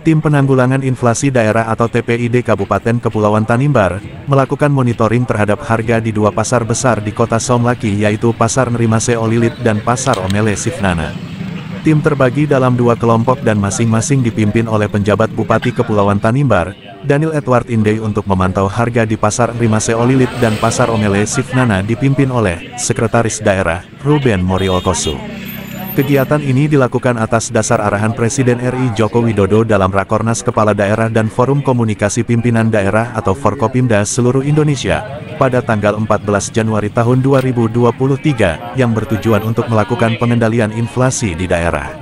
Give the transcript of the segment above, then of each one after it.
Tim Penanggulangan Inflasi Daerah atau TPID Kabupaten Kepulauan Tanimbar, melakukan monitoring terhadap harga di dua pasar besar di Kota Somlaki yaitu Pasar Nerimase Olilit dan Pasar Omele Sifnana. Tim terbagi dalam dua kelompok dan masing-masing dipimpin oleh penjabat Bupati Kepulauan Tanimbar, Daniel Edward Indey untuk memantau harga di Pasar Nerimase Olilit dan Pasar Omele Sifnana dipimpin oleh Sekretaris Daerah, Ruben Moriolkosu. Kegiatan ini dilakukan atas dasar arahan Presiden RI Joko Widodo dalam Rakornas Kepala Daerah dan Forum Komunikasi Pimpinan Daerah atau Forkopimda seluruh Indonesia, pada tanggal 14 Januari tahun 2023, yang bertujuan untuk melakukan pengendalian inflasi di daerah.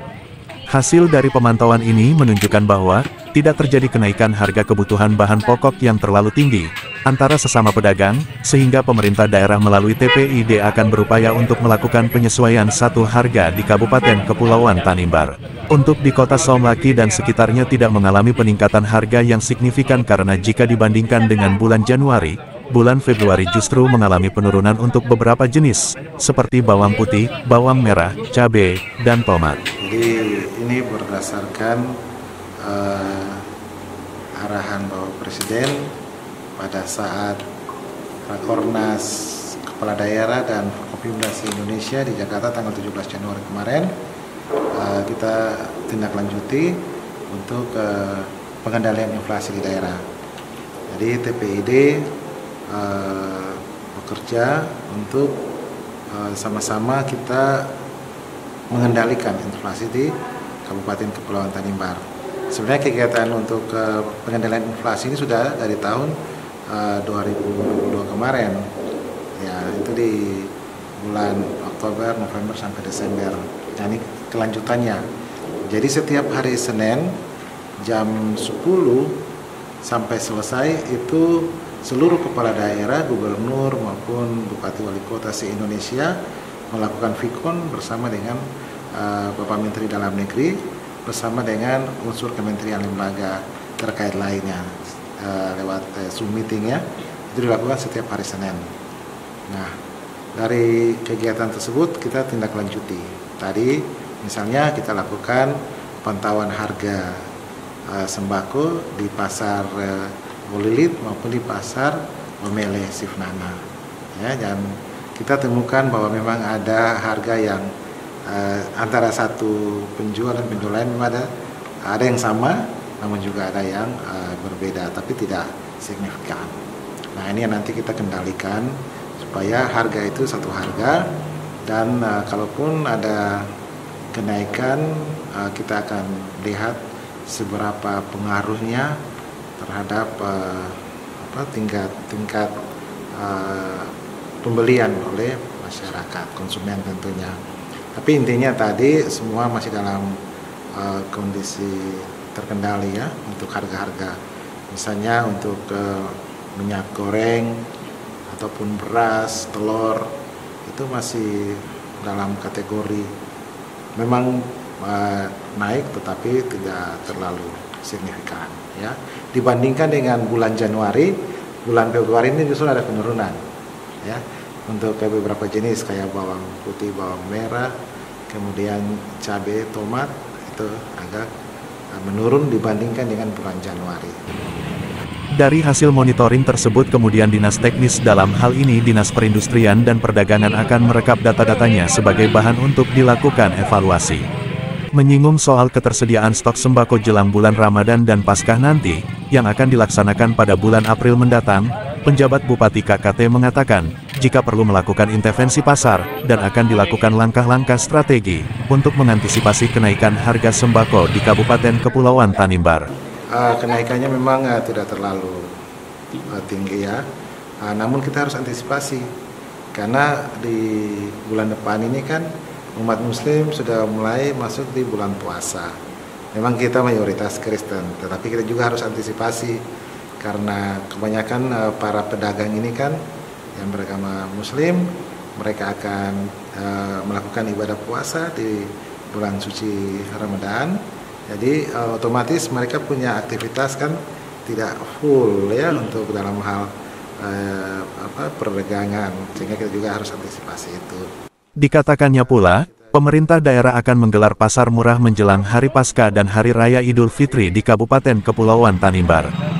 Hasil dari pemantauan ini menunjukkan bahwa, tidak terjadi kenaikan harga kebutuhan bahan pokok yang terlalu tinggi, antara sesama pedagang, sehingga pemerintah daerah melalui TPID akan berupaya untuk melakukan penyesuaian satu harga di Kabupaten Kepulauan Tanimbar. Untuk di Kota Somlaki dan sekitarnya tidak mengalami peningkatan harga yang signifikan karena jika dibandingkan dengan bulan Januari, bulan Februari justru mengalami penurunan untuk beberapa jenis, seperti bawang putih, bawang merah, cabai, dan tomat. Jadi ini berdasarkan arahan Bapak Presiden pada saat Rakornas Kepala Daerah dan Forkopimda se-Indonesia di Jakarta tanggal 17 Januari kemarin, kita tindak lanjuti untuk pengendalian inflasi di daerah. Jadi TPID bekerja untuk sama-sama kita mengendalikan inflasi di Kabupaten Kepulauan Tanimbar. Sebenarnya kegiatan untuk pengendalian inflasi ini sudah dari tahun 2022 kemarin, ya itu di bulan Oktober, November sampai Desember. Nah, ini kelanjutannya. Jadi setiap hari Senin jam 10 sampai selesai itu seluruh kepala daerah, gubernur maupun bupati wali kota se-Indonesia melakukan vikon bersama dengan Bapak Menteri Dalam Negeri bersama dengan unsur kementerian lembaga terkait lainnya lewat Zoom meeting ya. Itu dilakukan setiap hari Senin. Nah, dari kegiatan tersebut kita tindak lanjuti. Tadi misalnya kita lakukan pantauan harga sembako di pasar Olilit maupun di pasar Omele Sifnana. Ya, dan kita temukan bahwa memang ada harga yang antara satu penjual dan penjual lain memang ada yang sama, namun juga ada yang berbeda, tapi tidak signifikan. Nah, ini yang nanti kita kendalikan supaya harga itu satu harga, dan kalaupun ada kenaikan, kita akan lihat seberapa pengaruhnya terhadap tingkat pembelian oleh masyarakat, konsumen tentunya. Tapi intinya tadi semua masih dalam kondisi terkendali ya untuk harga-harga. Misalnya untuk minyak goreng ataupun beras, telur itu masih dalam kategori memang naik tetapi tidak terlalu signifikan ya. Dibandingkan dengan bulan Januari, bulan Februari ini justru ada penurunan ya. Untuk beberapa jenis kayak bawang putih, bawang merah, kemudian cabai, tomat itu agak menurun dibandingkan dengan bulan Januari. Dari hasil monitoring tersebut kemudian Dinas Teknis dalam hal ini Dinas Perindustrian dan Perdagangan akan merekap data-datanya sebagai bahan untuk dilakukan evaluasi. Menyinggung soal ketersediaan stok sembako jelang bulan Ramadan dan Paskah nanti, yang akan dilaksanakan pada bulan April mendatang, penjabat Bupati KKT mengatakan, jika perlu melakukan intervensi pasar, dan akan dilakukan langkah-langkah strategi, untuk mengantisipasi kenaikan harga sembako di Kabupaten Kepulauan Tanimbar. Kenaikannya memang tidak terlalu tinggi ya, namun kita harus antisipasi, karena di bulan depan ini kan umat muslim sudah mulai masuk di bulan puasa. Memang kita mayoritas Kristen, tetapi kita juga harus antisipasi, karena kebanyakan para pedagang ini kan yang beragama Muslim, mereka akan melakukan ibadah puasa di bulan suci Ramadan. Jadi otomatis mereka punya aktivitas kan tidak full ya untuk dalam hal perdagangan, sehingga kita juga harus antisipasi itu. Dikatakannya pula, Pemerintah daerah akan menggelar pasar murah menjelang Hari Paskah dan Hari Raya Idul Fitri di Kabupaten Kepulauan Tanimbar.